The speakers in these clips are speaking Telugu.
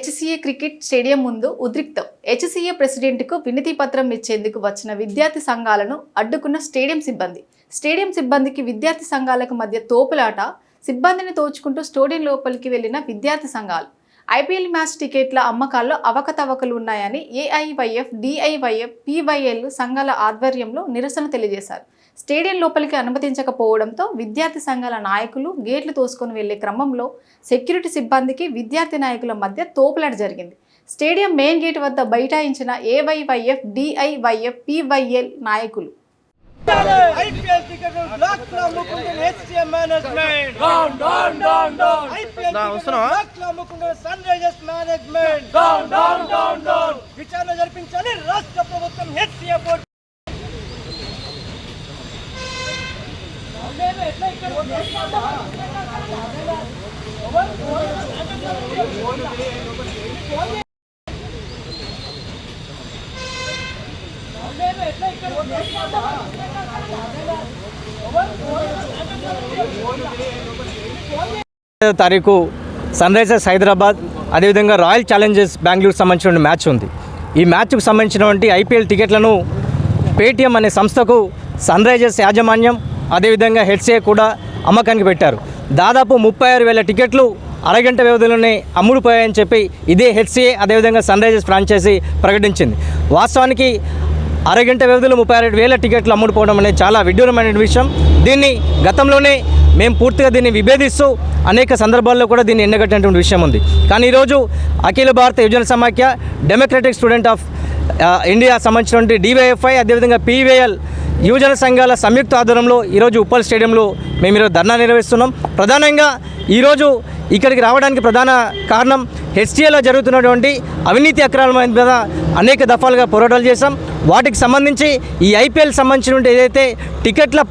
హెచ్సిఏ క్రికెట్ స్టేడియం ముందు ఉద్రిక్తం. హెచ్సిఏ ప్రెసిడెంట్కు వినతి పత్రం ఇచ్చేందుకు వచ్చిన విద్యార్థి సంఘాలను అడ్డుకున్న స్టేడియం సిబ్బందికి విద్యార్థి సంఘాలకు మధ్య తోపులాట. సిబ్బందిని తోచుకుంటూ స్టేడియం లోపలికి వెళ్లిన విద్యార్థి సంఘాలు. ఐపీఎల్ మ్యాచ్ టికెట్ల అమ్మకాల్లో అవకతవకలు ఉన్నాయని ఏఐవైఎఫ్, డిఐవైఎఫ్, పీవైఎల్ సంఘాల ఆధ్వర్యంలో నిరసన తెలియజేశారు. స్టేడియం లోపలికి అనుమతించకపోవడంతో విద్యార్థి సంఘాల నాయకులు గేట్లు తోసుకొని వెళ్లే క్రమంలో సెక్యూరిటీ సిబ్బందికి విద్యార్థి నాయకుల మధ్య తోపులాట జరిగింది. స్టేడియం మెయిన్ గేట్ వద్ద బైఠాయించిన ఏఐవైఎఫ్, డిఐవైఎఫ్, పీవైఎల్ నాయకులు IPL ticket block la mukundu HCM management down IPL block la mukundu Sunrisers management down విచారణ జరిపించాలి రాష్ట్ర ప్రభుత్వం HCM బోర్డు తారీఖు సన్ రైజర్స్ హైదరాబాద్ అదేవిధంగా రాయల్ ఛాలెంజర్స్ బెంగళూరు సంబంధించిన మ్యాచ్ ఉంది. ఈ మ్యాచ్కు సంబంధించినటువంటి ఐపీఎల్ టికెట్లను పేటీఎం అనే సంస్థకు సన్ రైజర్స్ యాజమాన్యం అదేవిధంగా హెచ్సిఏ కూడా అమ్మకానికి పెట్టారు. దాదాపు 36,000 టికెట్లు అరగంట వ్యవధిలోనే అమ్ముడుపోయాయని చెప్పి ఇదే హెచ్సిఏ అదేవిధంగా సన్ రైజర్స్ ఫ్రాంచైజీ ప్రకటించింది. వాస్తవానికి అరగంట వ్యవధిలో 36,000 టికెట్లు అమ్ముడుపోవడం అనేది చాలా విడ్డూరమైన విషయం. దీన్ని గతంలోనే మేము పూర్తిగా దీన్ని విభేదిస్తూ అనేక సందర్భాల్లో కూడా దీన్ని ఎండగట్టినటువంటి విషయం ఉంది. కానీ ఈరోజు అఖిల భారత యువజన సమాఖ్య, డెమోక్రటిక్ స్టూడెంట్ ఆఫ్ ఇండియా సంబంధించినటువంటి డివైఎఫ్ఐ అదేవిధంగా పీవైఎల్ యువజన సంఘాల సంయుక్త ఆధ్వర్యంలో ఈరోజు ఉప్పల్ స్టేడియంలో మేము ఈరోజు ధర్నా నిర్వహిస్తున్నాం. ప్రధానంగా ఈరోజు ఇక్కడికి రావడానికి ప్రధాన కారణం హెచ్సిఏలో జరుగుతున్నటువంటి అవినీతి అక్రమాల మీద అనేక దఫాలుగా పోరాటాలు చేశాం. వాటికి సంబంధించి ఈ ఐపీఎల్ సంబంధించినటువంటి ఏదైతే టికెట్ల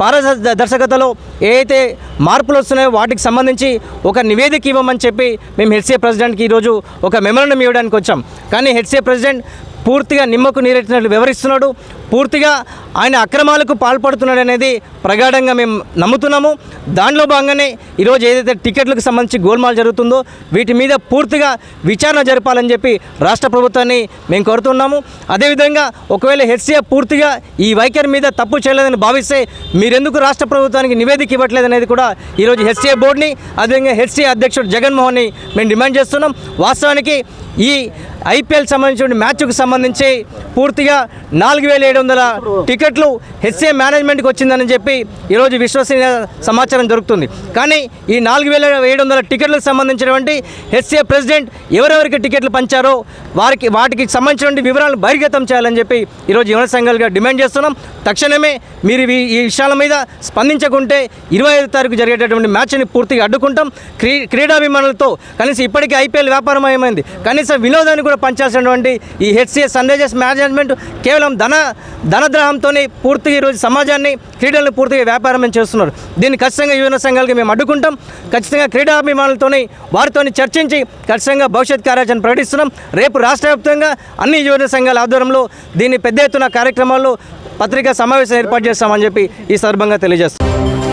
పారదర్శకతలో ఏదైతే మార్పులు వస్తున్నాయో వాటికి సంబంధించి ఒక నివేదిక ఇవ్వమని చెప్పి మేము హెచ్సిఏ ప్రెసిడెంట్కి ఈరోజు ఒక మెమోరాండం ఇవ్వడానికి వచ్చాం. కానీ హెచ్సిఏ ప్రెసిడెంట్ పూర్తిగా నిమ్మకు నీరెట్టినట్లు వివరిస్తున్నాడు. పూర్తిగా ఆయన అక్రమాలకు పాల్పడుతున్నాడు అనేది ప్రగాఢంగా మేము నమ్ముతున్నాము. దానిలో భాగంగానే ఈరోజు ఏదైతే టికెట్లకు సంబంధించి గోల్మాల్ జరుగుతుందో వీటి మీద పూర్తిగా విచారణ జరపాలని చెప్పి రాష్ట్ర ప్రభుత్వాన్ని మేము కోరుతున్నాము. అదేవిధంగా ఒకవేళ హెచ్సిఏ పూర్తిగా ఈ వైఖరి మీద తప్పు చేయలేదని భావిస్తే మీరెందుకు రాష్ట్ర ప్రభుత్వానికి నివేదిక ఇవ్వట్లేదు అనేది కూడా ఈరోజు హెచ్సిఏ బోర్డుని అదేవిధంగా హెచ్సిఏ అధ్యక్షుడు జగన్మోహన్ని మేము డిమాండ్ చేస్తున్నాం. వాస్తవానికి ఈ ఐపీఎల్ సంబంధించిన మ్యాచ్కు సంబంధించి పూర్తిగా 4,700 టికెట్లు హెచ్సిఏ మేనేజ్మెంట్కి వచ్చిందని చెప్పి ఈరోజు విశ్వసనీయ సమాచారం దొరుకుతుంది. కానీ ఈ 4,700 టికెట్లకు సంబంధించినటువంటి హెచ్సిఏ ప్రెసిడెంట్ ఎవరెవరికి టికెట్లు పంచారో వాటికి సంబంధించినటువంటి వివరాలను బహిర్గతం చేయాలని చెప్పి ఈరోజు యువన సంఘాలుగా డిమాండ్ చేస్తున్నాం. తక్షణమే మీరు ఈ విషయాల మీద స్పందించకుంటే 25వ తారీఖు జరిగేటటువంటి మ్యాచ్ని పూర్తిగా అడ్డుకుంటాం. క్రీడాభిమానులతో కనీసం ఇప్పటికీ ఐపీఎల్ వ్యాపారమయమైంది. కనీసం వినోదాన్ని కూడా పంచాల్సినటువంటి ఈ హెచ్సిఏ సన్ రైజర్స్ మేనేజ్మెంట్ కేవలం ధనద్రాహంతోనే పూర్తిగా ఈరోజు సమాజాన్ని క్రీడలను పూర్తిగా వ్యాపారం చేస్తున్నారు. దీన్ని ఖచ్చితంగా యువన సంఘాలకి మేము అడ్డుకుంటాం. ఖచ్చితంగా క్రీడాభిమానులతోని వారితో చర్చించి ఖచ్చితంగా భవిష్యత్ కార్యాచరణ ప్రకటిస్తున్నాం. రేపు రాష్ట్ర వ్యాప్తంగా అన్ని యువన సంఘాల ఆధ్వర్యంలో దీన్ని పెద్ద ఎత్తున కార్యక్రమాల్లో పత్రికా సమావేశం ఏర్పాటు చేస్తామని చెప్పి ఈ సందర్భంగా తెలియజేస్తాం.